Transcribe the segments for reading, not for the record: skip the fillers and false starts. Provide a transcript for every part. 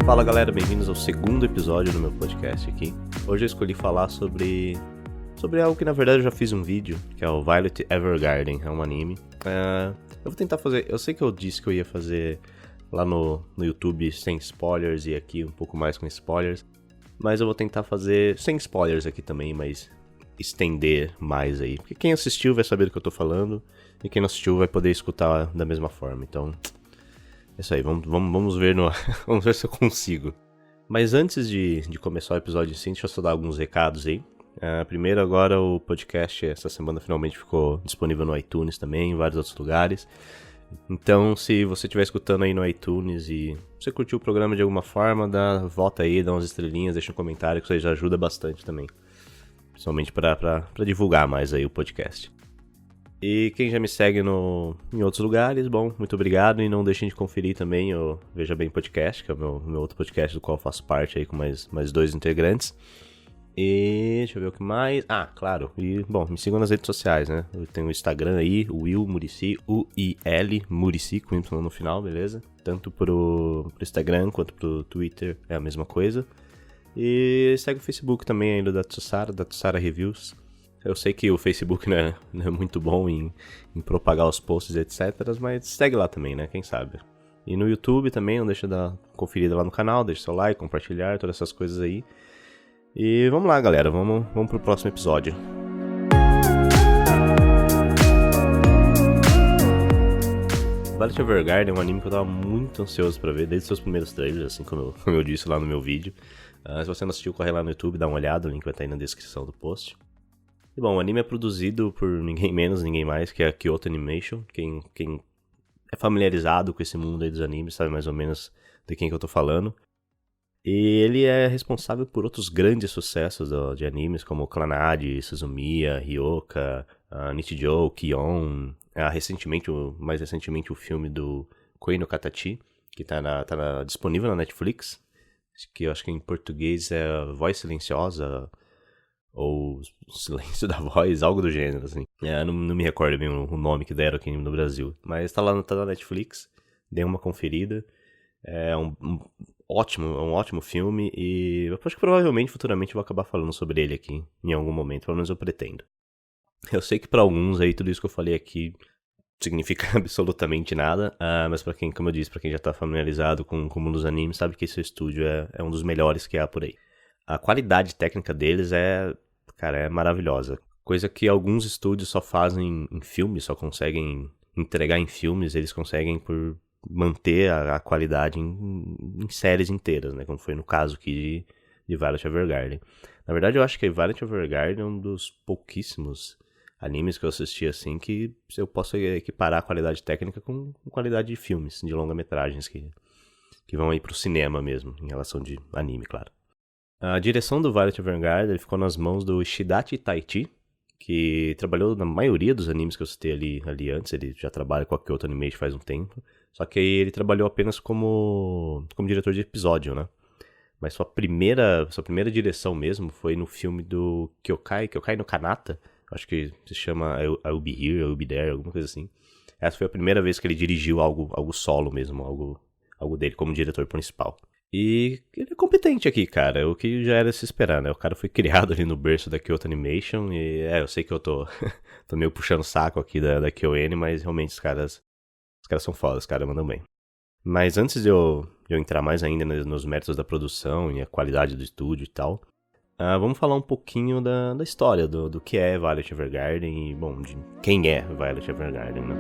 Fala galera, bem-vindos ao segundo episódio do meu podcast aqui. Hoje eu escolhi falar sobre algo que na verdade eu já fiz um vídeo, que é o Violet Evergarden, é um anime. Eu vou tentar fazer, eu sei que eu disse que eu ia fazer lá no YouTube sem spoilers e aqui um pouco mais com spoilers, mas eu vou tentar fazer sem spoilers aqui também, mas estender mais aí. Porque quem assistiu vai saber do que eu tô falando e quem não assistiu vai poder escutar da mesma forma, então... É isso aí, vamos ver vamos ver se eu consigo. Mas antes de começar o episódio em si, deixa eu só dar alguns recados aí. Primeiro, agora o podcast essa semana finalmente ficou disponível no iTunes também, em vários outros lugares. Então, se você estiver escutando aí no iTunes e você curtiu o programa de alguma forma, volta aí, dá umas estrelinhas, deixa um comentário, que isso aí já ajuda bastante também. Principalmente para divulgar mais aí o podcast. E quem já me segue em outros lugares, bom, muito obrigado. E não deixem de conferir também o Veja Bem Podcast, que é o meu outro podcast do qual eu faço parte aí com mais dois integrantes. E deixa eu ver o que mais. Claro. E, bom, me sigam nas redes sociais, né? Eu tenho o Instagram aí, o Will Muricy, U-I-L Muricy, com Y no final, beleza? Tanto pro Instagram quanto pro Twitter é a mesma coisa. E segue o Facebook também aí do Datsara Reviews. Eu sei que o Facebook não é muito bom em propagar os posts, etc. Mas segue lá também, né? Quem sabe. E no YouTube também, não deixa de dar conferida lá no canal, deixa seu like, compartilhar, todas essas coisas aí. E vamos lá, galera. Vamos pro próximo episódio. Violet Evergarden é um anime que eu tava muito ansioso pra ver, desde seus primeiros trailers, assim como eu disse lá no meu vídeo. Se você não assistiu, corre lá no YouTube, dá uma olhada, o link vai estar aí na descrição do post. E bom, o anime é produzido por ninguém menos, ninguém mais, que é a Kyoto Animation. Quem é familiarizado com esse mundo aí dos animes sabe mais ou menos de quem que eu tô falando. E ele é responsável por outros grandes sucessos de animes, como Clannad, Suzumiya, Ryoka, Nichijou, Kion. Mais recentemente o filme do Koi no Katachi, que tá disponível na Netflix. Que eu acho que em português é Voz Silenciosa... ou Silêncio da Voz, algo do gênero, assim. Não me recordo bem o nome que deram aqui no Brasil. Mas tá na Netflix, dê uma conferida. É um ótimo filme e eu acho que provavelmente, futuramente, eu vou acabar falando sobre ele aqui, em algum momento, pelo menos eu pretendo. Eu sei que pra alguns aí, tudo isso que eu falei aqui significa absolutamente nada, mas pra quem, como eu disse, pra quem já tá familiarizado com o mundo dos animes, sabe que esse estúdio é um dos melhores que há por aí. A qualidade técnica deles é maravilhosa. Coisa que alguns estúdios só fazem em filmes, só conseguem entregar em filmes, eles conseguem por manter a qualidade em séries inteiras, né? Como foi no caso aqui de Violet Evergarden. Na verdade, eu acho que Violet Evergarden é um dos pouquíssimos animes que eu assisti assim que eu posso equiparar a qualidade técnica com qualidade de filmes, de longa-metragens que vão aí pro cinema mesmo, em relação de anime, claro. A direção do Violet Evergarden ficou nas mãos do Shidachi Taichi, que trabalhou na maioria dos animes que eu citei ali antes. Ele já trabalha com a Kyoto Animation faz um tempo. Só que aí ele trabalhou apenas como diretor de episódio, né? Mas sua primeira direção mesmo foi no filme do Kyokai no Kanata. Acho que se chama I'll Be Here, I'll Be There, alguma coisa assim. Essa foi a primeira vez que ele dirigiu algo solo mesmo, algo dele como diretor principal. E ele é competente aqui, cara, o que já era se esperar, né? O cara foi criado ali no berço da Kyoto Animation e eu sei que eu tô meio puxando o saco aqui da KyoN, mas realmente os caras são fodas, os caras mandam bem. Mas antes de eu entrar mais ainda nos méritos da produção e a qualidade do estúdio e tal, vamos falar um pouquinho da história do que é Violet Evergarden e, bom, de quem é Violet Evergarden, né?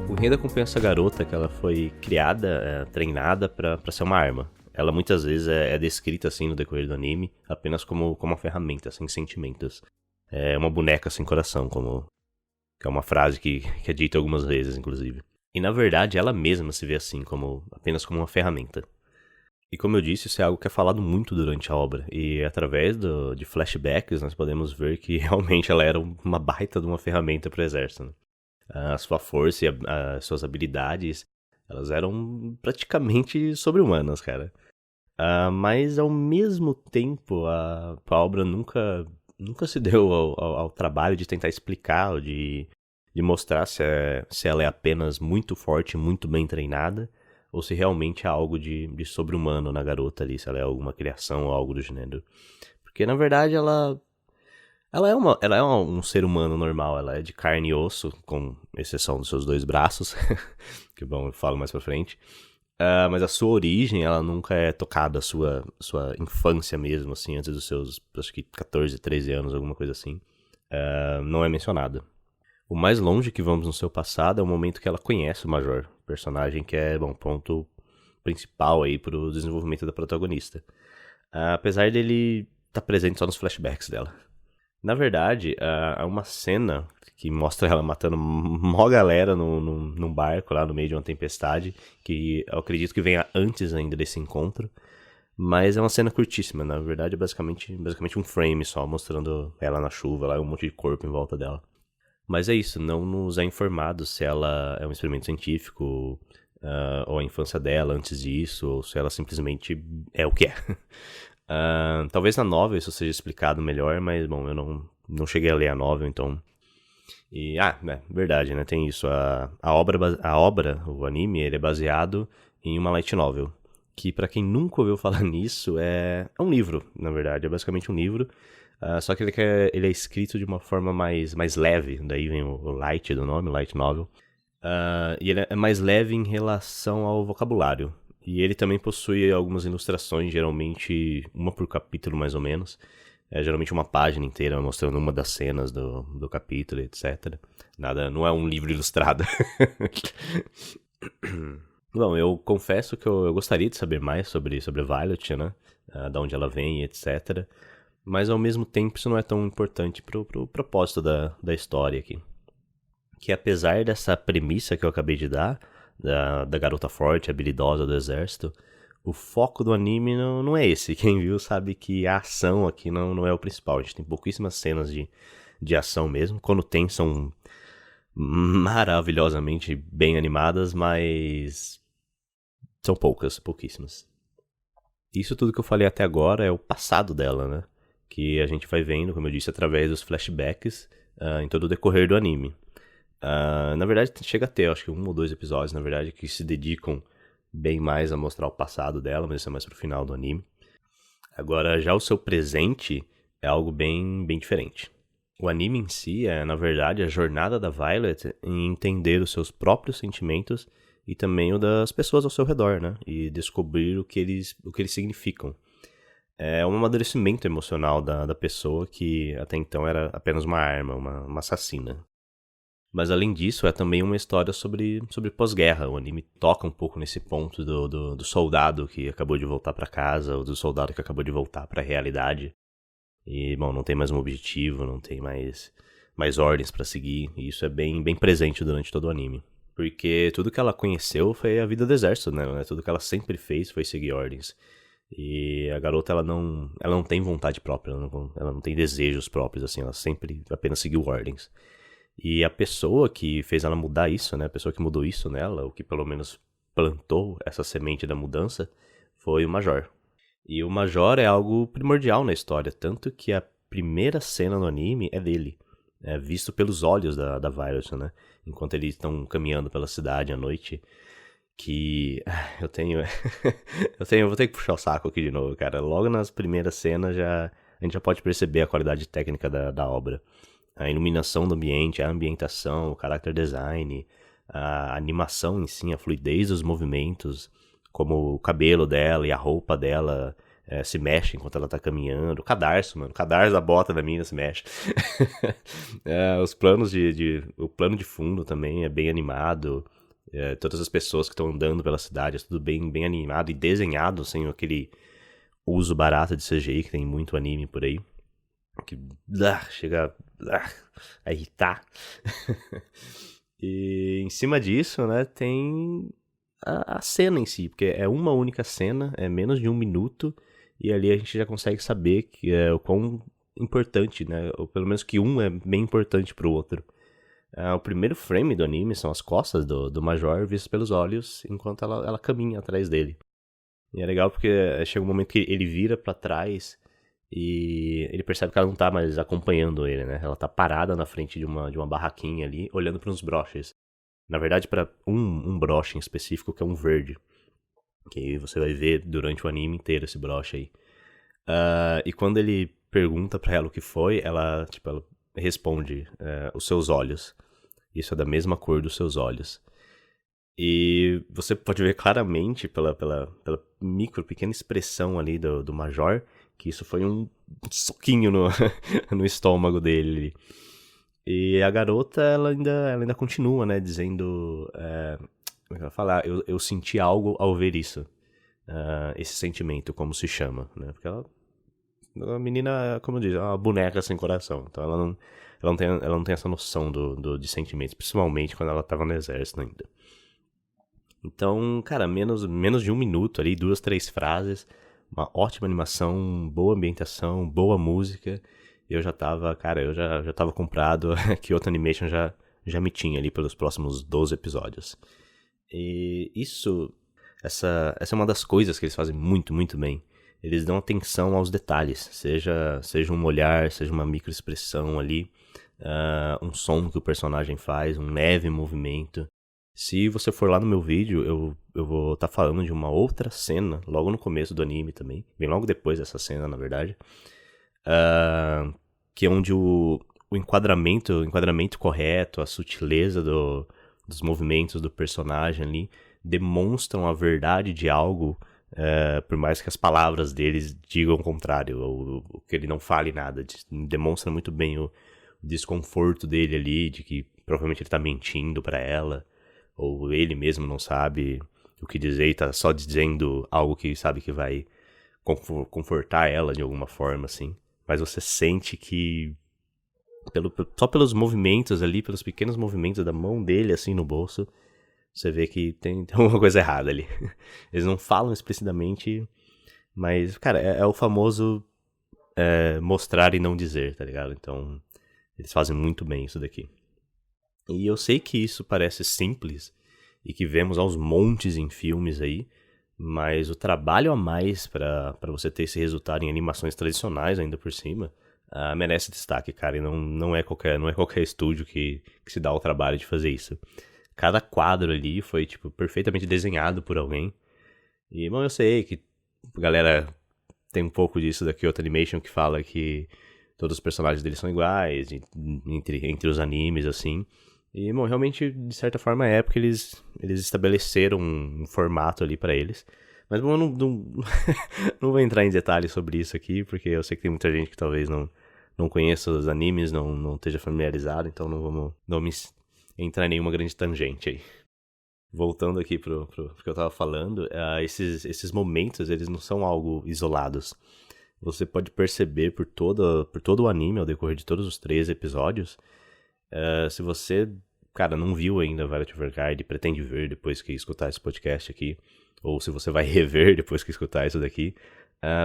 O enredo acompanha essa garota que ela foi criada, treinada pra ser uma arma. Ela muitas vezes é descrita assim no decorrer do anime apenas como uma ferramenta, sem sentimentos. É uma boneca sem coração, que é uma frase que é dita algumas vezes, inclusive. E na verdade ela mesma se vê assim, apenas como uma ferramenta. E como eu disse, isso é algo que é falado muito durante a obra. E através de flashbacks nós podemos ver que realmente ela era uma baita de uma ferramenta pro exército, né? A sua força e as suas habilidades, elas eram praticamente sobre-humanas, cara. Mas ao mesmo tempo, a obra nunca se deu ao trabalho de tentar explicar ou de de mostrar se ela é apenas muito forte, muito bem treinada, ou se realmente há algo de sobre-humano na garota ali, se ela é alguma criação ou algo do gênero. Porque, na verdade, ela é um ser humano normal, ela é de carne e osso, com exceção dos seus 2 braços, que bom, eu falo mais pra frente. Mas a sua origem, ela nunca é tocada, a sua infância mesmo, assim, antes dos seus, acho que 14, 13 anos, alguma coisa assim, não é mencionada. O mais longe que vamos no seu passado é o momento que ela conhece o Major, personagem que é, bom, ponto principal aí pro desenvolvimento da protagonista. Apesar dele estar presente só nos flashbacks dela. Na verdade, há uma cena que mostra ela matando mó galera num barco lá no meio de uma tempestade, que eu acredito que venha antes ainda desse encontro. Mas é uma cena curtíssima, na verdade é basicamente um frame só, mostrando ela na chuva, lá um monte de corpo em volta dela. Mas é isso, não nos é informado se ela é um experimento científico, ou a infância dela antes disso, ou se ela simplesmente é o que é. Talvez na novel isso seja explicado melhor, mas bom, eu não cheguei a ler a novel, então... E, verdade, né, tem isso, a obra, o anime, ele é baseado em uma light novel, que pra quem nunca ouviu falar nisso, é um livro, na verdade, é basicamente um livro, só que ele é escrito de uma forma mais leve, daí vem o light do nome, light novel, e ele é mais leve em relação ao vocabulário. E ele também possui algumas ilustrações, geralmente uma por capítulo mais ou menos. Geralmente uma página inteira mostrando uma das cenas do capítulo, etc. Não é um livro ilustrado. Bom, eu confesso que eu gostaria de saber mais sobre Violet, né? Da onde ela vem, etc. Mas ao mesmo tempo isso não é tão importante pro propósito da história aqui. Que apesar dessa premissa que eu acabei de dar, da garota forte, habilidosa do exército, o foco do anime não é esse. Quem viu sabe que a ação aqui não é o principal. A gente tem pouquíssimas cenas de ação mesmo. Quando tem, são maravilhosamente bem animadas, mas são pouquíssimas. Isso tudo que eu falei até agora é o passado dela, né? Que a gente vai vendo, como eu disse, através dos flashbacks em todo o decorrer do anime. Na verdade, chega a ter, acho que 1 ou 2 episódios, na verdade, que se dedicam bem mais a mostrar o passado dela, mas isso é mais pro final do anime. Agora, já o seu presente é algo bem diferente. O anime em si é, na verdade, a jornada da Violet em entender os seus próprios sentimentos e também o das pessoas ao seu redor, né? E descobrir o que eles significam. É um amadurecimento emocional da pessoa que até então era apenas uma arma, uma assassina. Mas além disso, é também uma história sobre pós-guerra. O anime toca um pouco nesse ponto do soldado que acabou de voltar pra casa, ou do soldado que acabou de voltar pra realidade. E, bom, não tem mais um objetivo, não tem mais ordens pra seguir. E isso é bem presente durante todo o anime. Porque tudo que ela conheceu foi a vida do exército, né? Tudo que ela sempre fez foi seguir ordens. E a garota, ela não tem vontade própria, ela não tem desejos próprios, assim. Ela sempre apenas seguiu ordens. E a pessoa que fez ela mudar isso, né? A pessoa que mudou isso nela, ou que pelo menos plantou essa semente da mudança, foi o Major. E o Major é algo primordial na história, tanto que a primeira cena no anime é dele. É visto pelos olhos da Violet, né? Enquanto eles estão caminhando pela cidade à noite. Que eu vou ter que puxar o saco aqui de novo, cara. Logo nas primeiras cenas a gente já pode perceber a qualidade técnica da obra. A iluminação do ambiente, a ambientação, o character design, a animação em si, a fluidez dos movimentos, como o cabelo dela e a roupa dela se mexe enquanto ela tá caminhando. O cadarço da bota da mina se mexe. Os planos o plano de fundo também é bem animado. Todas as pessoas que estão andando pela cidade, é tudo bem animado e desenhado, sem aquele uso barato de CGI que tem muito anime por aí. Que chega a irritar. E em cima disso, né, tem a cena em si, porque é uma única cena, é menos de 1 minuto, e ali a gente já consegue saber que o quão importante, né, ou pelo menos que um é bem importante pro outro. O primeiro frame do anime são as costas do Major vistas pelos olhos, enquanto ela caminha atrás dele. E é legal porque chega um momento que ele vira pra trás E ele percebe que ela não tá mais acompanhando ele, né? Ela tá parada na frente de uma barraquinha ali, olhando para uns broches. Na verdade, para um broche em específico, que é um verde. Que você vai ver durante o anime inteiro esse broche aí. E quando ele pergunta pra ela o que foi, ela responde, os seus olhos. Isso é da mesma cor dos seus olhos. E você pode ver claramente pela pequena expressão ali do Major, que isso foi um soquinho no, no estômago dele. E a garota, ela ainda continua, né, dizendo... como é que ela fala? Eu senti algo ao ver isso. Esse sentimento, como se chama, né? Porque a menina, como eu disse, é uma boneca sem coração. Então ela não tem essa noção de sentimentos, principalmente quando ela tava no exército ainda. Então, cara, menos de 1 minuto ali, 2, 3 frases, uma ótima animação, boa ambientação, boa música. Eu já tava, cara, eu já tava comprado, que Kyoto Animation já me tinha ali pelos próximos 12 episódios. E essa é uma das coisas que eles fazem muito, muito bem. Eles dão atenção aos detalhes, seja um olhar, seja uma microexpressão ali, um som que o personagem faz, um leve movimento. Se você for lá no meu vídeo, eu vou estar falando de uma outra cena, logo no começo do anime também, bem logo depois dessa cena, na verdade, que é onde o enquadramento correto, a sutileza dos movimentos do personagem ali, demonstram a verdade de algo, por mais que as palavras deles digam o contrário, ou que ele não fale nada, demonstra muito bem o desconforto dele ali, de que provavelmente ele tá mentindo pra ela, ou ele mesmo não sabe o que dizer e tá só dizendo algo que sabe que vai confortar ela de alguma forma, assim. Mas você sente que só pelos movimentos ali, pelos pequenos movimentos da mão dele, assim, no bolso, você vê que tem alguma coisa errada ali. Eles não falam explicitamente, mas, cara, é o famoso mostrar e não dizer, tá ligado? Então, eles fazem muito bem isso daqui. E eu sei que isso parece simples e que vemos aos montes em filmes aí, mas o trabalho a mais pra você ter esse resultado em animações tradicionais ainda por cima, merece destaque, cara. E não é qualquer estúdio que se dá o trabalho de fazer isso. Cada quadro ali foi, tipo, perfeitamente desenhado por alguém. E, bom, eu sei que a galera tem um pouco disso da Kyoto Animation, que fala que todos os personagens deles são iguais, entre os animes, assim. E, bom, realmente, de certa forma, é porque eles estabeleceram um formato ali pra eles. Mas, bom, eu não vou entrar em detalhes sobre isso aqui, porque eu sei que tem muita gente que talvez não conheça os animes, não esteja familiarizado, então não me entrar em nenhuma grande tangente aí. Voltando aqui pro que eu tava falando, esses momentos, eles não são algo isolados. Você pode perceber por todo o anime, ao decorrer de todos os 3 episódios, se você, cara, não viu ainda Violet Evergarden e pretende ver depois que escutar esse podcast aqui, ou se você vai rever depois que escutar isso daqui,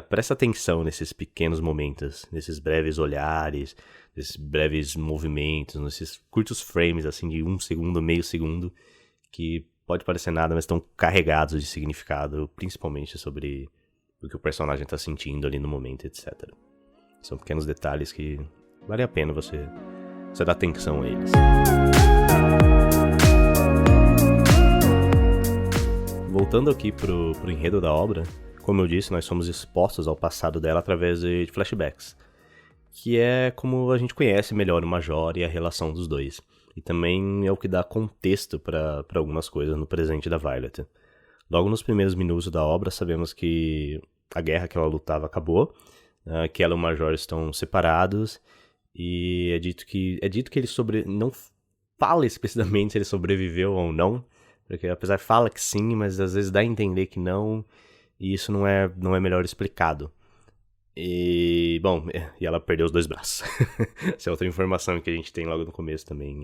presta atenção nesses pequenos momentos, nesses breves olhares, nesses breves movimentos, nesses curtos frames, assim, de 1 segundo, meio segundo, que pode parecer nada, mas estão carregados de significado, principalmente sobre o que o personagem está sentindo ali no momento, etc. São pequenos detalhes que vale a pena você dar atenção a eles. Voltando aqui pro enredo da obra, como eu disse, nós somos expostos ao passado dela através de flashbacks, que é como a gente conhece melhor o Major e a relação dos dois. E também é o que dá contexto para algumas coisas no presente da Violet. Logo nos primeiros minutos da obra, sabemos que a guerra que ela lutava acabou, que ela e o Major estão separados, e é dito que ele não fala explicitamente se ele sobreviveu ou não, porque apesar fala que sim, mas às vezes dá a entender que não, e isso não é melhor explicado. E, bom, e ela perdeu os 2 braços. Essa é outra informação que a gente tem logo no começo também.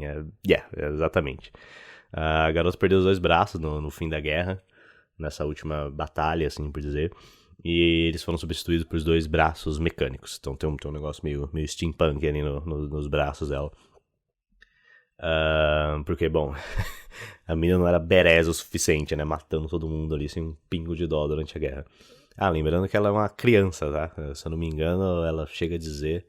Exatamente. A garota perdeu os 2 braços no fim da guerra, nessa última batalha, assim por dizer. E eles foram substituídos por 2 braços mecânicos. Então tem um negócio meio steampunk ali nos braços dela. Porque, bom, a menina não era badass o suficiente, né? Matando todo mundo ali sem um pingo de dó durante a guerra. Ah, lembrando que ela é uma criança, tá? Se eu não me engano, ela chega a dizer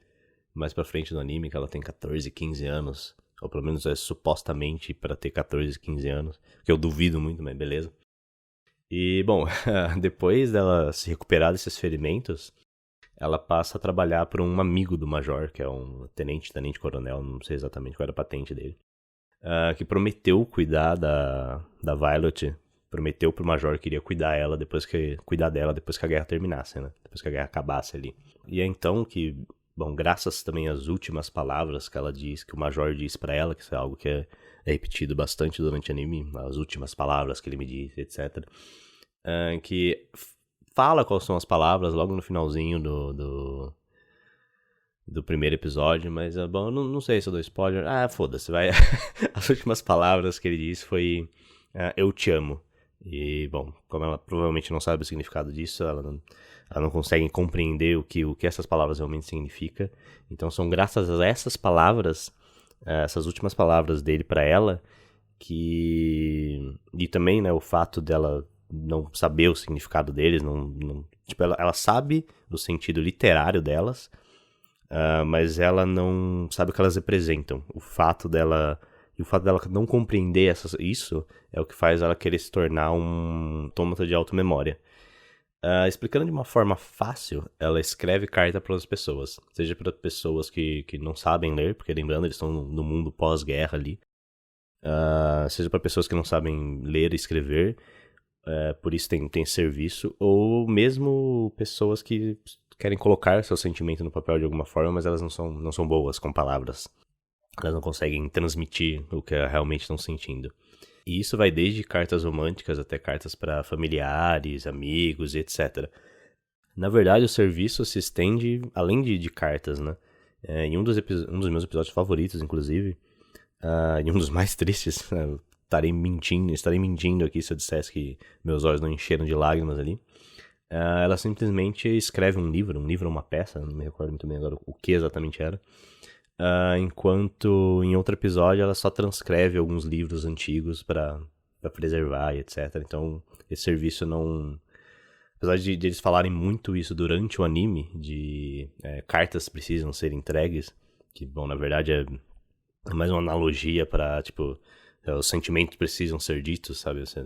mais pra frente no anime que ela tem 14, 15 anos. Ou pelo menos é supostamente pra ter 14, 15 anos. Que eu duvido muito, mas beleza. E, bom, depois dela se recuperar desses ferimentos, ela passa a trabalhar por um amigo do Major, que é um tenente-coronel, não sei exatamente qual era a patente dele, que prometeu cuidar da Violet, prometeu pro Major que iria cuidar dela depois que a guerra terminasse, né? Depois que a guerra acabasse ali. E é então que, bom, graças também às últimas palavras que ela diz, que o Major diz pra ela, que isso é algo que é repetido bastante durante o anime, as últimas palavras que ele me diz, etc. Que fala quais são as palavras logo no finalzinho do primeiro episódio, mas, bom, não sei se eu dou spoiler. Ah, foda-se, vai. As últimas palavras que ele disse foi eu te amo. E, bom, como ela provavelmente não sabe o significado disso, ela não consegue compreender o que essas palavras realmente significam. Então são graças a essas palavras, essas últimas palavras dele pra ela, e também, né, o fato dela não saber o significado deles, tipo, ela sabe o sentido literário delas, mas ela não sabe o que elas representam. E o fato dela não compreender isso é o que faz ela querer se tornar um autômata de auto-memória. Explicando de uma forma fácil, ela escreve carta para as pessoas. Seja para pessoas que não sabem ler, porque lembrando, eles estão no mundo pós-guerra ali. Seja para pessoas que não sabem ler e escrever, por isso tem serviço. Ou mesmo pessoas que querem colocar seu sentimento no papel de alguma forma, mas elas não são boas com palavras. Elas não conseguem transmitir o que realmente estão sentindo. E isso vai desde cartas românticas até cartas para familiares, amigos e etc. Na verdade, o serviço se estende além de cartas, né? Em um dos meus episódios favoritos, inclusive, e um dos mais tristes, né? Estarei mentindo aqui se eu dissesse que meus olhos não encheram de lágrimas ali. Ela simplesmente escreve um livro ou uma peça, não me recordo muito bem agora o que exatamente era. Enquanto em outro episódio ela só transcreve alguns livros antigos para preservar e etc. Então esse serviço não... Apesar de eles falarem muito isso durante o anime, de cartas precisam ser entregues, que, bom, na verdade é mais uma analogia para, tipo, os sentimentos precisam ser ditos, sabe? Você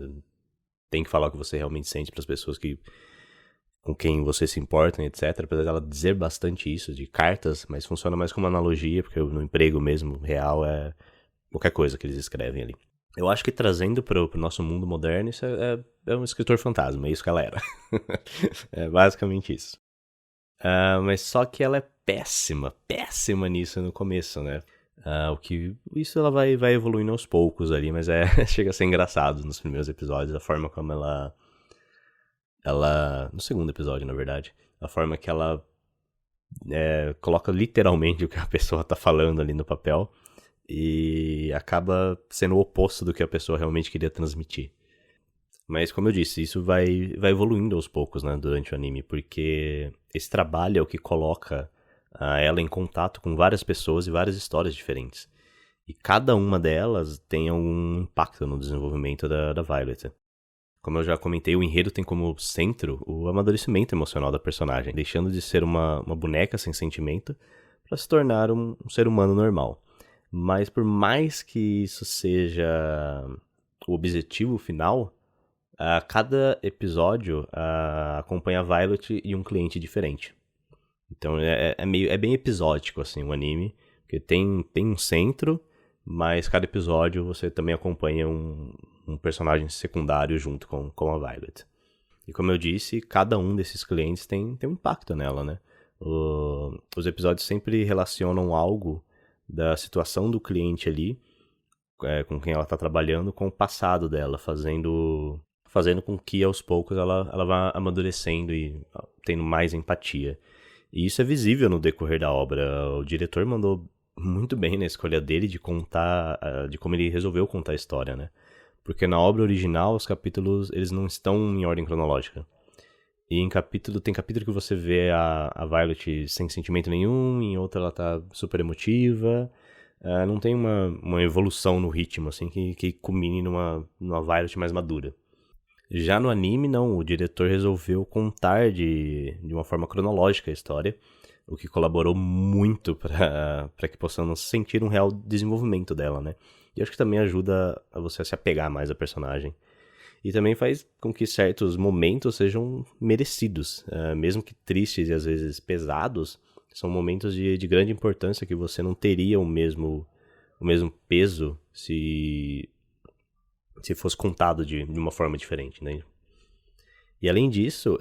tem que falar o que você realmente sente para as pessoas com quem você se importa, etc. Apesar dela dizer bastante isso de cartas, mas funciona mais como analogia, porque no emprego mesmo, real, é qualquer coisa que eles escrevem ali. Eu acho que trazendo pro nosso mundo moderno, isso é um escritor fantasma, é isso que ela era. É basicamente isso. Mas só que ela é péssima nisso no começo, né? Isso ela vai evoluindo aos poucos ali, mas chega a ser engraçado nos primeiros episódios, a forma como ela no segundo episódio, na verdade, a forma que ela coloca literalmente o que a pessoa tá falando ali no papel e acaba sendo o oposto do que a pessoa realmente queria transmitir. Mas, como eu disse, isso vai evoluindo aos poucos, né, durante o anime, porque esse trabalho é o que coloca ela em contato com várias pessoas e várias histórias diferentes. E cada uma delas tem algum impacto no desenvolvimento da Violet. Como eu já comentei, o enredo tem como centro o amadurecimento emocional da personagem, deixando de ser uma boneca sem sentimento para se tornar um ser humano normal. Mas por mais que isso seja o objetivo final, cada episódio acompanha a Violet e um cliente diferente. Então é bem episódico assim o anime, porque tem um centro, mas cada episódio você também acompanha um personagem secundário junto com a Violet. E como eu disse, cada um desses clientes tem um impacto nela, né? Os episódios sempre relacionam algo da situação do cliente ali, com quem ela está trabalhando, com o passado dela, fazendo com que aos poucos ela vá amadurecendo e tendo mais empatia. E isso é visível no decorrer da obra. O diretor mandou muito bem na escolha dele de contar, de como ele resolveu contar a história, né? Porque na obra original, os capítulos, eles não estão em ordem cronológica. E tem capítulo que você vê a Violet sem sentimento nenhum, em outra ela tá super emotiva. Não tem uma evolução no ritmo, assim, que culmine numa Violet mais madura. Já no anime, não, o diretor resolveu contar de uma forma cronológica a história, o que colaborou muito para que possamos sentir um real desenvolvimento dela, né? E acho que também ajuda a você a se apegar mais à personagem. E também faz com que certos momentos sejam merecidos, mesmo que tristes e às vezes pesados, são momentos de grande importância que você não teria o mesmo peso se fosse contado de uma forma diferente, né? E além disso,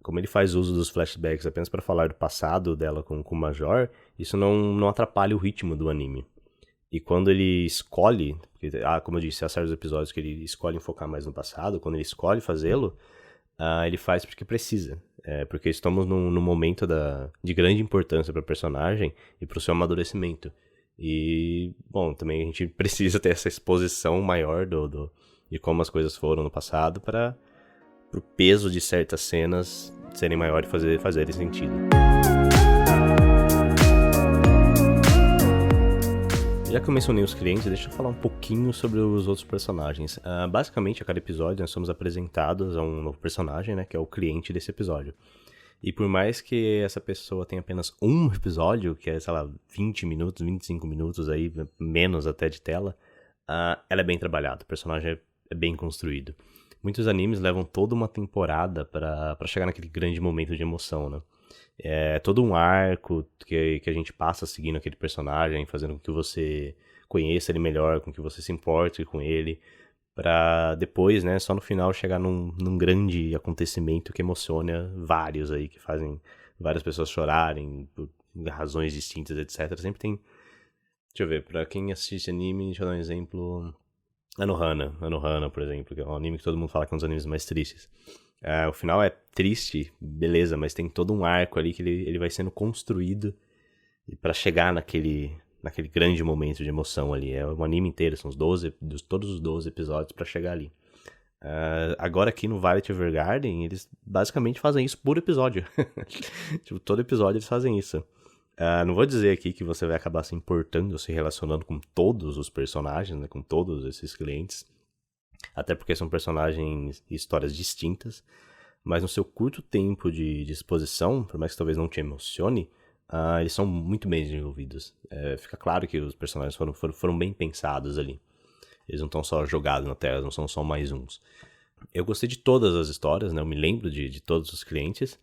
como ele faz uso dos flashbacks apenas para falar do passado dela com o Major, isso não atrapalha o ritmo do anime. E quando ele escolhe, porque, como eu disse, há certos episódios que ele escolhe focar mais no passado, quando ele escolhe fazê-lo, ele faz porque precisa. Porque estamos num momento de grande importância para o personagem e para o seu amadurecimento. E, bom, também a gente precisa ter essa exposição maior de como as coisas foram no passado para o peso de certas cenas serem maiores e fazerem sentido. Já que eu mencionei os clientes, deixa eu falar um pouquinho sobre os outros personagens. Basicamente, a cada episódio, nós somos apresentados a um novo personagem, né, que é o cliente desse episódio. E por mais que essa pessoa tenha apenas um episódio, que é, sei lá, 20 minutos, 25 minutos aí, menos até de tela, ela é bem trabalhada, o personagem é bem construído. Muitos animes levam toda uma temporada pra chegar naquele grande momento de emoção, né? É todo um arco que a gente passa seguindo aquele personagem, fazendo com que você conheça ele melhor, com que você se importe com ele, pra depois, né, só no final chegar num grande acontecimento que emociona vários aí, que fazem várias pessoas chorarem por razões distintas, etc. Sempre tem... Deixa eu ver, pra quem assiste anime, deixa eu dar um exemplo... Anohana, por exemplo, que é um anime que todo mundo fala que é um dos animes mais tristes. O final é triste, beleza, mas tem todo um arco ali que ele vai sendo construído pra chegar naquele grande momento de emoção ali. É um anime inteiro, são todos os 12 episódios pra chegar ali. Agora aqui no Violet Evergarden, eles basicamente fazem isso por episódio. Tipo, todo episódio eles fazem isso. Não vou dizer aqui que você vai acabar se importando, se relacionando com todos os personagens, né, com todos esses clientes. Até porque são personagens e histórias distintas. Mas no seu curto tempo de exposição, por mais que talvez não te emocione, eles são muito bem desenvolvidos. Fica claro que os personagens foram bem pensados ali. Eles não estão só jogados na tela, não são só mais uns. Eu gostei de todas as histórias, né? Eu me lembro de todos os clientes,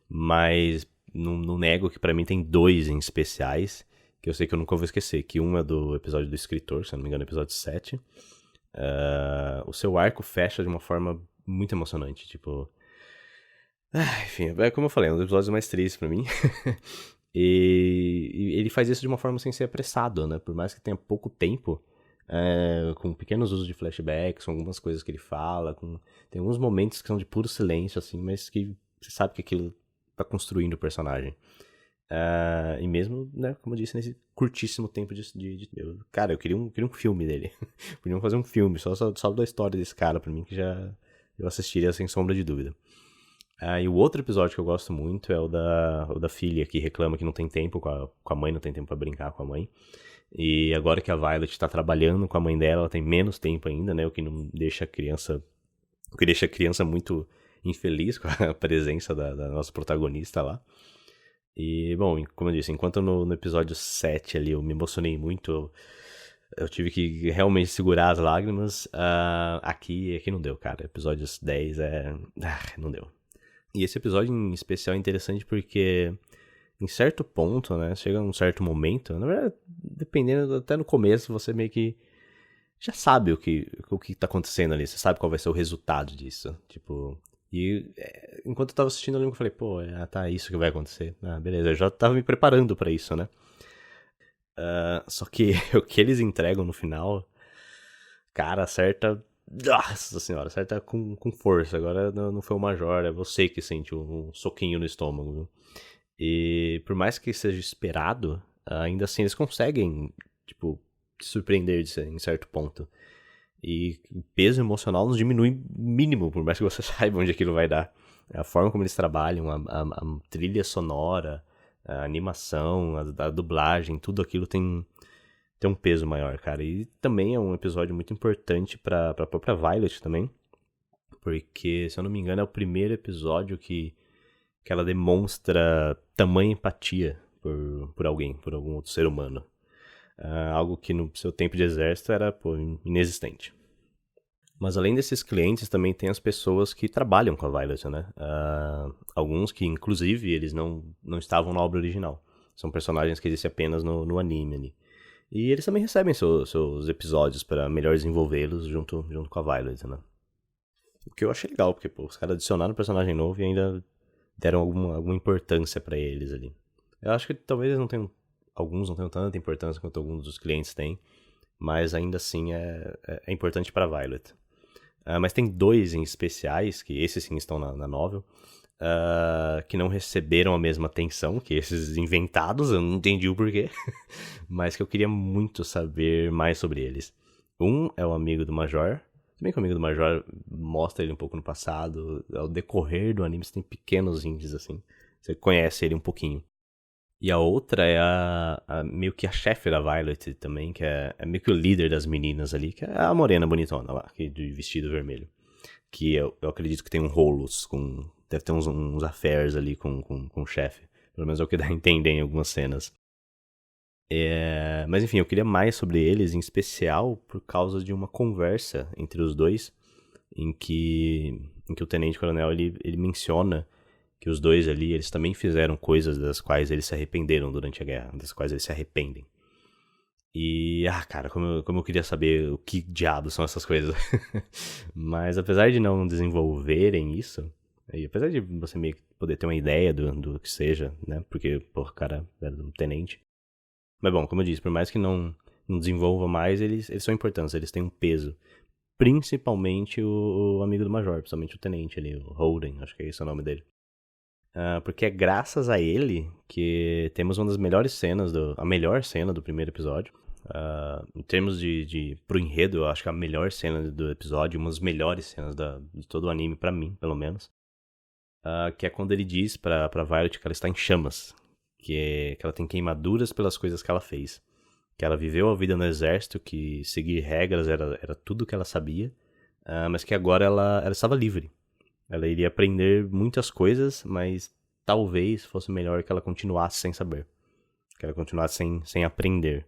mas não nego que pra mim tem 2 em especiais, que eu sei que eu nunca vou esquecer, que um é do episódio do escritor, se eu não me engano, episódio 7. O seu arco fecha de uma forma muito emocionante, tipo... enfim, como eu falei, é um dos episódios mais tristes pra mim. E ele faz isso de uma forma sem ser apressado, né? Por mais que tenha pouco tempo, com pequenos usos de flashbacks, com algumas coisas que ele fala, tem alguns momentos que são de puro silêncio, assim, mas que você sabe que aquilo tá construindo o personagem. E mesmo, né, como eu disse, nesse curtíssimo tempo cara, eu queria um filme dele. Podiam fazer um filme só da história desse cara pra mim, que já eu assistiria sem sombra de dúvida. E o outro episódio que eu gosto muito é o da filha que reclama que não tem tempo com a mãe, não tem tempo pra brincar com a mãe. E agora que a Violet tá trabalhando com a mãe dela, ela tem menos tempo ainda, né? O que deixa a criança muito infeliz com a presença da nossa protagonista lá. E, bom, como eu disse, enquanto no episódio 7 ali eu me emocionei muito, eu tive que realmente segurar as lágrimas, aqui não deu, cara. Episódios 10 não deu. E esse episódio em especial é interessante porque, em certo ponto, né, chega um certo momento, na verdade, dependendo, até no começo, você meio que já sabe o que tá acontecendo ali, você sabe qual vai ser o resultado disso, tipo... E enquanto eu tava assistindo, eu lembro que eu falei, pô, tá, isso que vai acontecer. Beleza, eu já tava me preparando pra isso, né? Só que o que eles entregam no final, cara, acerta... Nossa senhora, acerta com força. Agora não foi o Major, é você que sente um soquinho no estômago, viu? E por mais que seja esperado, ainda assim eles conseguem, tipo, te surpreender em certo ponto. E o peso emocional nos diminui mínimo, por mais que você saiba onde aquilo vai dar. A forma como eles trabalham, a trilha sonora, a animação, a dublagem, tudo aquilo tem um peso maior, cara. E também é um episódio muito importante pra própria Violet também, porque, se eu não me engano, é o primeiro episódio que ela demonstra tamanha empatia por alguém, por algum outro ser humano. Algo que no seu tempo de exército era, pô, inexistente. Mas além desses clientes, também tem as pessoas que trabalham com a Violet, né? Alguns que, inclusive, eles não estavam na obra original. São personagens que existem apenas no anime ali. E eles também recebem seus episódios para melhor desenvolvê-los junto com a Violet, né? O que eu achei legal, porque pô, os caras adicionaram um personagem novo e ainda deram alguma importância pra eles ali. Eu acho que talvez alguns não tenham tanta importância quanto alguns dos clientes têm, mas ainda assim é importante pra Violet. Mas tem 2 em especiais, que esses sim estão na novel, que não receberam a mesma atenção que esses inventados, eu não entendi o porquê, mas que eu queria muito saber mais sobre eles. Um é o amigo do Major. Se bem que o amigo do Major mostra ele um pouco no passado, ao decorrer do anime você tem pequenos hints assim, você conhece ele um pouquinho. E a outra é meio que a chefe da Violet também, que é meio que o líder das meninas ali, que é a morena bonitona lá, que de vestido vermelho. Que eu acredito que tem um rolos, deve ter uns affairs ali com o chefe. Pelo menos é o que dá a entender em algumas cenas. Mas enfim, eu queria mais sobre eles, em especial por causa de uma conversa entre os dois, em que o Tenente Coronel ele menciona que os dois ali, eles também fizeram coisas das quais eles se arrependeram durante a guerra, das quais eles se arrependem. E, cara, como eu queria saber o que diabos são essas coisas. Mas apesar de não desenvolverem isso, e apesar de você meio que poder ter uma ideia do que seja, né, porque, pô, cara, era um tenente. Mas bom, como eu disse, por mais que não desenvolva mais, eles são importantes, eles têm um peso. Principalmente o amigo do Major, principalmente o tenente ali, o Holden, acho que é esse o nome dele. Porque é graças a ele que temos uma das melhores cenas, a melhor cena do primeiro episódio. Em termos pro enredo, eu acho que a melhor cena do episódio, uma das melhores cenas de todo o anime, pra mim, pelo menos. Que é quando ele diz pra Violet que ela está em chamas. Que ela tem queimaduras pelas coisas que ela fez. Que ela viveu a vida no exército, que seguir regras era tudo que ela sabia. Mas que agora ela estava livre. Ela iria aprender muitas coisas, mas talvez fosse melhor que ela continuasse sem saber. Que ela continuasse sem aprender.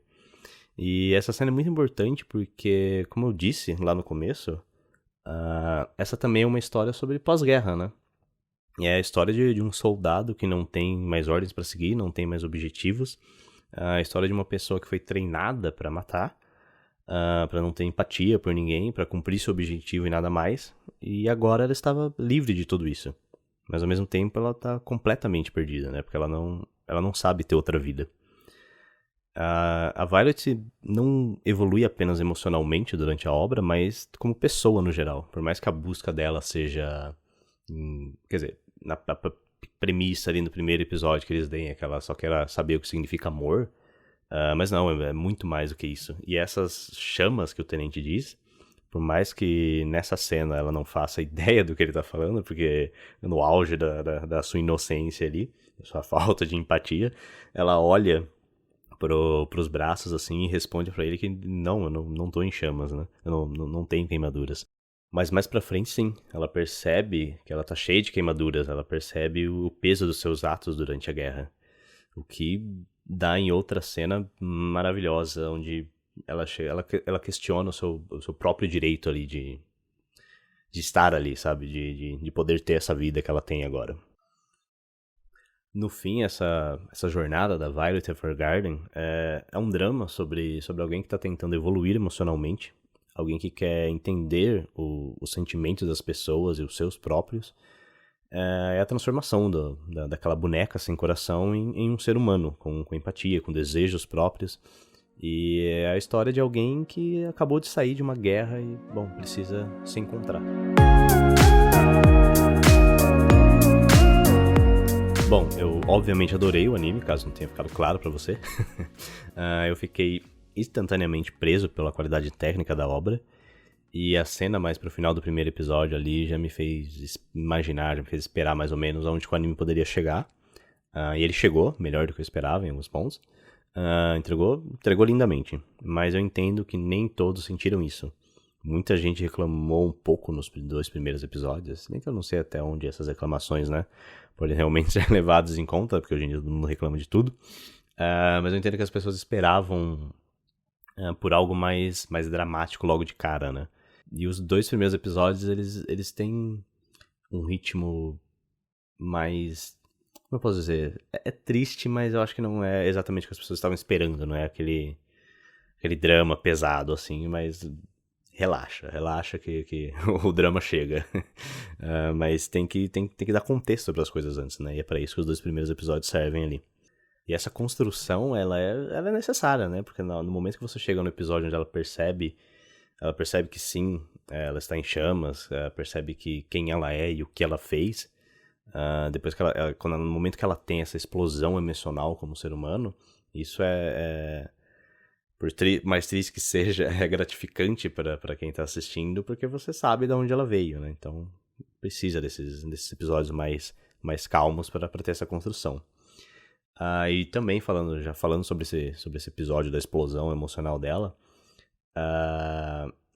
E essa cena é muito importante porque, como eu disse lá no começo, essa também é uma história sobre pós-guerra, né? E é a história de um soldado que não tem mais ordens para seguir, não tem mais objetivos. A história de uma pessoa que foi treinada para matar, para não ter empatia por ninguém, para cumprir seu objetivo e nada mais. E agora ela estava livre de tudo isso. Mas ao mesmo tempo ela está completamente perdida, né? Porque ela não sabe ter outra vida. A Violet não evolui apenas emocionalmente durante a obra, mas como pessoa no geral. Por mais que a busca dela seja... Quer dizer, na premissa ali no primeiro episódio que eles deem, que ela só quer saber o que significa amor. Mas não, é muito mais do que isso. E essas chamas que o Tenente diz, por mais que nessa cena ela não faça ideia do que ele tá falando, porque no auge da sua inocência ali, da sua falta de empatia, ela olha pros braços assim e responde pra ele que não, eu não tô em chamas, né? Eu não tenho queimaduras. Mas mais pra frente, sim, ela percebe que ela tá cheia de queimaduras, ela percebe o peso dos seus atos durante a guerra. O que dá em outra cena maravilhosa, onde ela questiona o seu próprio direito ali de estar ali, sabe? De poder ter essa vida que ela tem agora. No fim, essa jornada da Violet Evergarden é um drama sobre alguém que tá tentando evoluir emocionalmente, alguém que quer entender os sentimentos das pessoas e os seus próprios. É a transformação daquela boneca sem coração em um ser humano, com empatia, com desejos próprios. E é a história de alguém que acabou de sair de uma guerra e, bom, precisa se encontrar. Bom, eu obviamente adorei o anime, caso não tenha ficado claro pra você. Eu fiquei instantaneamente preso pela qualidade técnica da obra. E a cena mais pro final do primeiro episódio ali já me fez imaginar, já me fez esperar mais ou menos aonde o anime poderia chegar. E ele chegou, melhor do que eu esperava em alguns pontos. Entregou lindamente. Mas eu entendo que nem todos sentiram isso. Muita gente reclamou um pouco nos 2 primeiros episódios, se bem que eu não sei até onde essas reclamações, né, podem realmente ser levadas em conta, porque hoje em dia todo mundo reclama de tudo. Mas eu entendo que as pessoas esperavam por algo mais dramático logo de cara, né. E os 2 primeiros episódios, eles têm um ritmo mais... Como eu posso dizer? É triste, mas eu acho que não é exatamente o que as pessoas estavam esperando, não é aquele drama pesado, assim, mas relaxa que o drama chega. Mas tem que dar contexto para as coisas antes, né? E é para isso que os 2 primeiros episódios servem ali. E essa construção, ela é necessária, né? Porque no momento que você chega no episódio onde ela percebe que sim, ela está em chamas, percebe que quem ela é e o que ela fez. Depois que no momento que ela tem essa explosão emocional como ser humano, isso por mais triste que seja, é gratificante para quem tá assistindo, porque você sabe de onde ela veio, né? Então precisa desses episódios mais calmos para ter essa construção. E também falando sobre esse episódio da explosão emocional dela,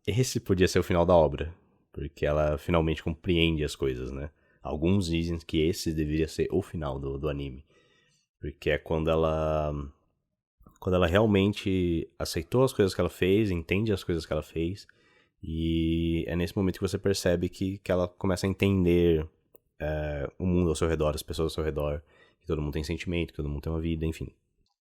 esse podia ser o final da obra, porque ela finalmente compreende as coisas, né? Alguns dizem que esse deveria ser o final do anime, porque é quando ela realmente aceitou as coisas que ela fez, entende as coisas que ela fez, e é nesse momento que você percebe que ela começa a entender o mundo ao seu redor, as pessoas ao seu redor, que todo mundo tem sentimento, que todo mundo tem uma vida, enfim.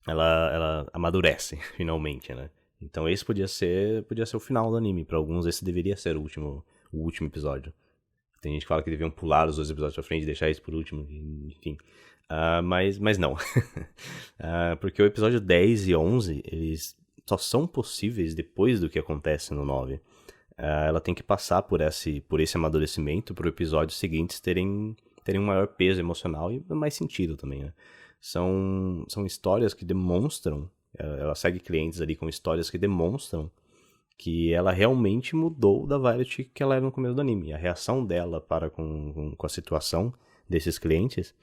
Ela amadurece, finalmente, né? Então esse podia ser o final do anime. Para alguns esse deveria ser o último episódio. Tem gente que fala que deviam pular os 2 episódios pra frente e deixar isso por último, enfim. Mas não. Porque o episódio 10 e 11, eles só são possíveis depois do que acontece no 9. Ela tem que passar por esse amadurecimento para o episódio seguintes terem um maior peso emocional e mais sentido também, né? São histórias que demonstram, ela segue clientes ali com histórias que demonstram que ela realmente mudou da Violet que ela era no começo do anime. A reação dela com a situação desses clientes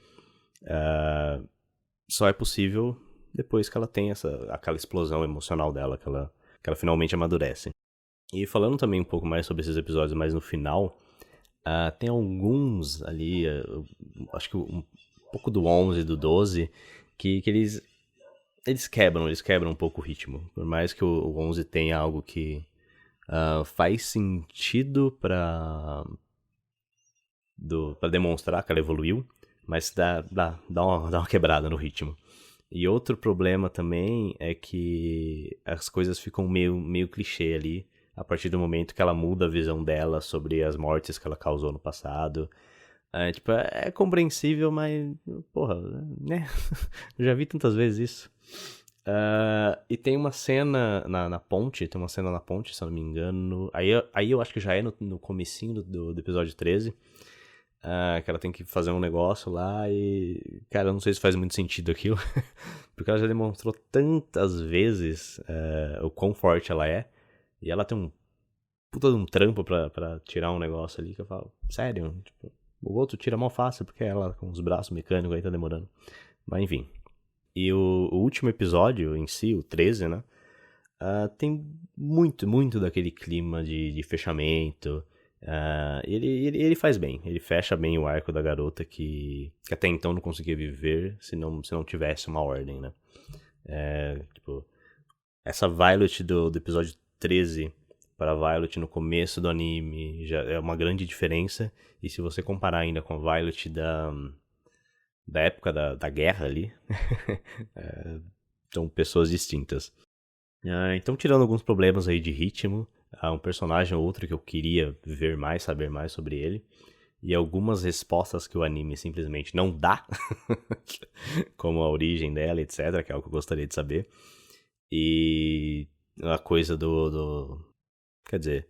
só é possível depois que ela tem aquela explosão emocional dela, que ela finalmente amadurece. E falando também um pouco mais sobre esses episódios mais no final, tem alguns ali, acho que um pouco do 11 e do 12, que eles quebram um pouco o ritmo. Por mais que o 11 tenha algo que faz sentido pra demonstrar que ela evoluiu, mas dá uma quebrada no ritmo. E outro problema também é que as coisas ficam meio clichê ali, a partir do momento que ela muda a visão dela sobre as mortes que ela causou no passado. É compreensível, mas, porra, né? Já vi tantas vezes isso. E tem uma cena na ponte, se eu não me engano. Aí eu acho que já é no comecinho do episódio 13. Que ela tem que fazer um negócio lá e... Cara, eu não sei se faz muito sentido aquilo. Porque ela já demonstrou tantas vezes o quão forte ela é. E ela tem um puta de um trampo pra tirar um negócio ali que eu falo, sério? Tipo, o outro tira mal fácil porque ela com os braços mecânicos aí tá demorando. Mas enfim. E o último episódio em si, o 13, né? Tem muito daquele clima de fechamento. Ele faz bem. Ele fecha bem o arco da garota que até então não conseguia viver se não tivesse uma ordem, né? Tipo, essa Violet do episódio 13 para a Violet no começo do anime já é uma grande diferença. E se você comparar ainda com a Violet da época da guerra ali, são pessoas distintas. Então, tirando alguns problemas aí de ritmo, há um personagem ou outro que eu queria ver mais, saber mais sobre ele, e algumas respostas que o anime simplesmente não dá, como a origem dela, etc., que é algo que eu gostaria de saber. E a coisa quer dizer...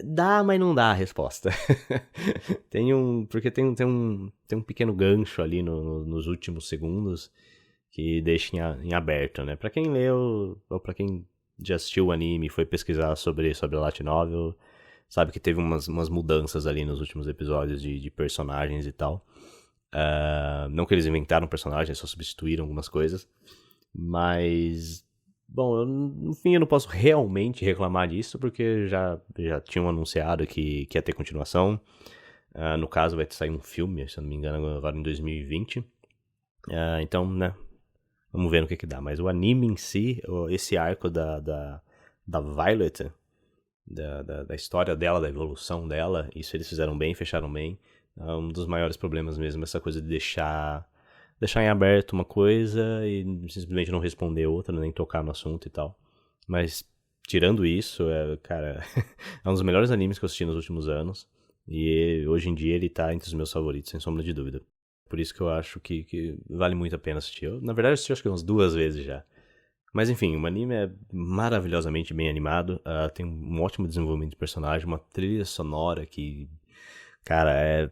dá, mas não dá a resposta. Porque tem um pequeno gancho ali nos últimos segundos que deixa em aberto, né? Pra quem leu, ou pra quem já assistiu o anime e foi pesquisar sobre a Light Novel, sabe que teve umas mudanças ali nos últimos episódios de personagens e tal. Não que eles inventaram personagens, só substituíram algumas coisas. Mas Bom, no fim eu não posso realmente reclamar disso, porque já tinham anunciado que ia ter continuação. No caso, vai sair um filme, se eu não me engano, agora em 2020. Então, né, vamos ver no que dá. Mas o anime em si, esse arco da Violet, da história dela, da evolução dela, isso eles fizeram bem, fecharam bem. Um dos maiores problemas mesmo, essa coisa de deixar em aberto uma coisa e simplesmente não responder outra, nem tocar no assunto e tal. Mas, tirando isso, cara, é um dos melhores animes que eu assisti nos últimos anos. E hoje em dia ele tá entre os meus favoritos, sem sombra de dúvida. Por isso que eu acho que vale muito a pena assistir. Eu, na verdade, assisti acho que umas 2 vezes já. Mas enfim, o anime é maravilhosamente bem animado. Tem um ótimo desenvolvimento de personagem, uma trilha sonora que, cara, é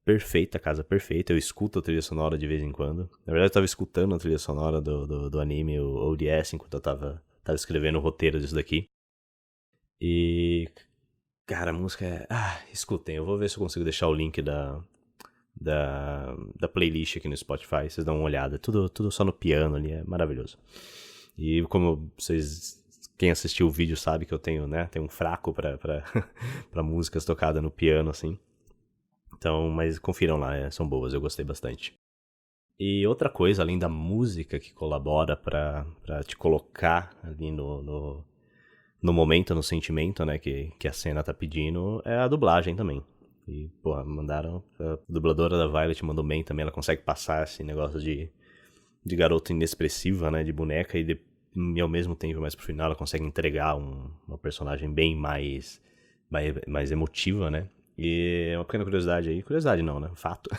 perfeita, casa perfeita. Eu escuto a trilha sonora de vez em quando. Na verdade, eu tava escutando a trilha sonora do anime, o ODS, enquanto eu tava escrevendo o roteiro disso daqui. E, cara, a música é... escutem, eu vou ver se eu consigo deixar o link da playlist aqui no Spotify. Vocês dão uma olhada. Tudo só no piano ali, é maravilhoso. E como quem assistiu o vídeo sabe que eu tenho, né, um fraco pra músicas tocadas no piano, assim. Então, mas confiram lá, são boas, eu gostei bastante. E outra coisa, além da música que colabora pra te colocar ali no momento, no sentimento, né, que a cena tá pedindo, é a dublagem também. E, pô, mandaram, a dubladora da Violet mandou bem também, ela consegue passar esse negócio de garota inexpressiva, né, de boneca, e ao mesmo tempo, mais pro final, ela consegue entregar uma personagem bem mais emotiva, né. E uma pequena curiosidade aí, curiosidade não, né, fato,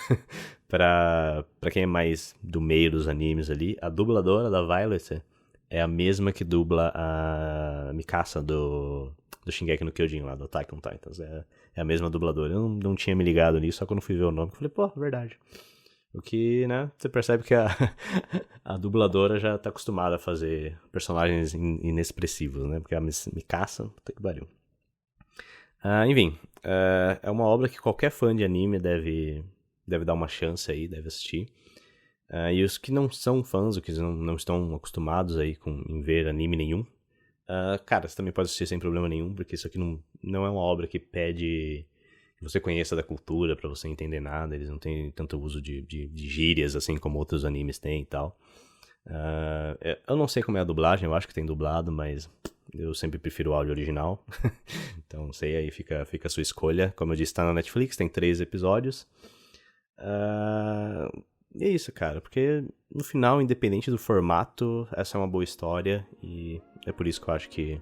pra quem é mais do meio dos animes ali, a dubladora da Violet é a mesma que dubla a Mikasa do Shingeki no Kyojin lá, do Attack on Titans, é a mesma dubladora. Eu não tinha me ligado nisso, só quando fui ver o nome, eu falei, pô, verdade. O que, né, você percebe que a dubladora já tá acostumada a fazer personagens inexpressivos, né, porque a Mikasa, puta que pariu. Enfim, é uma obra que qualquer fã de anime deve dar uma chance aí, deve assistir. E os que não são fãs, os que não estão acostumados aí em ver anime nenhum, cara, você também pode assistir sem problema nenhum, porque isso aqui não é uma obra que pede que você conheça da cultura pra você entender nada, eles não têm tanto uso de gírias assim como outros animes têm e tal. Eu não sei como é a dublagem, eu acho que tem dublado, mas eu sempre prefiro o áudio original. Então, não sei, aí fica a sua escolha. Como eu disse, tá na Netflix, tem 3 episódios. E é isso, cara, porque no final, independente do formato, essa é uma boa história e é por isso que eu acho que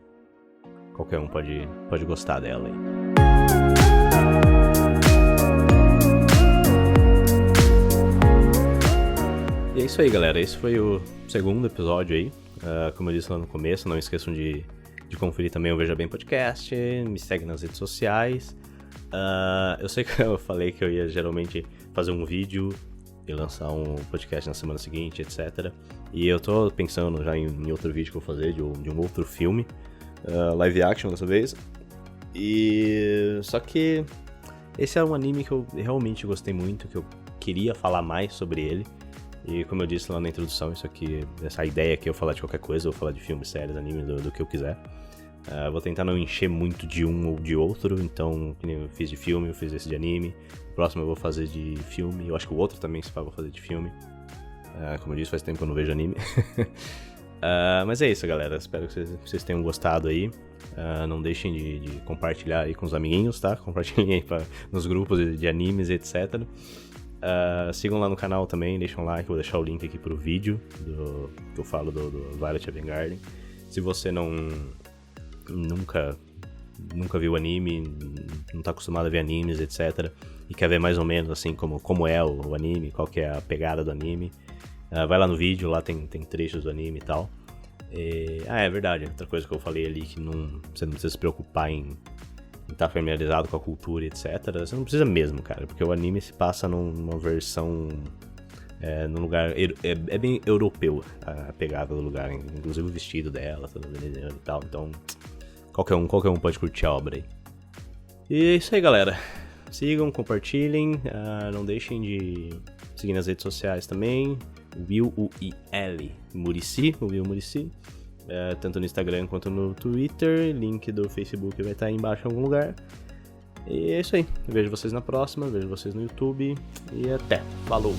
qualquer um pode gostar dela aí. E é isso aí, galera. Esse foi o segundo episódio aí. Como eu disse lá no começo, não esqueçam de conferir também o Veja Bem Podcast, me segue nas redes sociais. Eu sei que eu falei que eu ia geralmente fazer um vídeo e lançar um podcast na semana seguinte, etc. E eu tô pensando já em outro vídeo que eu vou fazer, de um outro filme, live action dessa vez. E só que esse é um anime que eu realmente gostei muito, que eu queria falar mais sobre ele. E como eu disse lá na introdução, essa ideia aqui, eu falar de qualquer coisa, eu vou falar de filmes, séries, animes, do que eu quiser. Vou tentar não encher muito de um ou de outro, então, que nem eu fiz de filme, eu fiz esse de anime. O próximo eu vou fazer de filme, eu acho que o outro também, se pá, eu vou fazer de filme. Como eu disse, faz tempo que eu não vejo anime. Mas é isso, galera, espero que vocês tenham gostado aí. Não deixem de compartilhar aí com os amiguinhos, tá? Compartilhem aí nos grupos de animes, etc. Sigam lá no canal também, deixem um like, vou deixar o link aqui pro vídeo que eu falo do Violet Evergarden. Se você nunca viu anime, não tá acostumado a ver animes, etc, e quer ver mais ou menos assim como é o anime, qual que é a pegada do anime, vai lá no vídeo, lá tem trechos do anime e tal. É verdade, outra coisa que eu falei ali, que você não precisa se preocupar em estar familiarizado com a cultura, etc. Você não precisa mesmo, cara, porque o anime se passa numa versão, num lugar, é bem europeu a pegada do lugar, inclusive o vestido dela, todo e tal, então qualquer um pode curtir a obra aí. E é isso aí, galera. Sigam, compartilhem, não deixem de seguir nas redes sociais também, Will Muricy, o Will Muricy. tanto no Instagram quanto no Twitter. Link do Facebook vai estar aí embaixo em algum lugar. E é isso aí. Vejo vocês na próxima, vejo vocês no YouTube e até. Falou!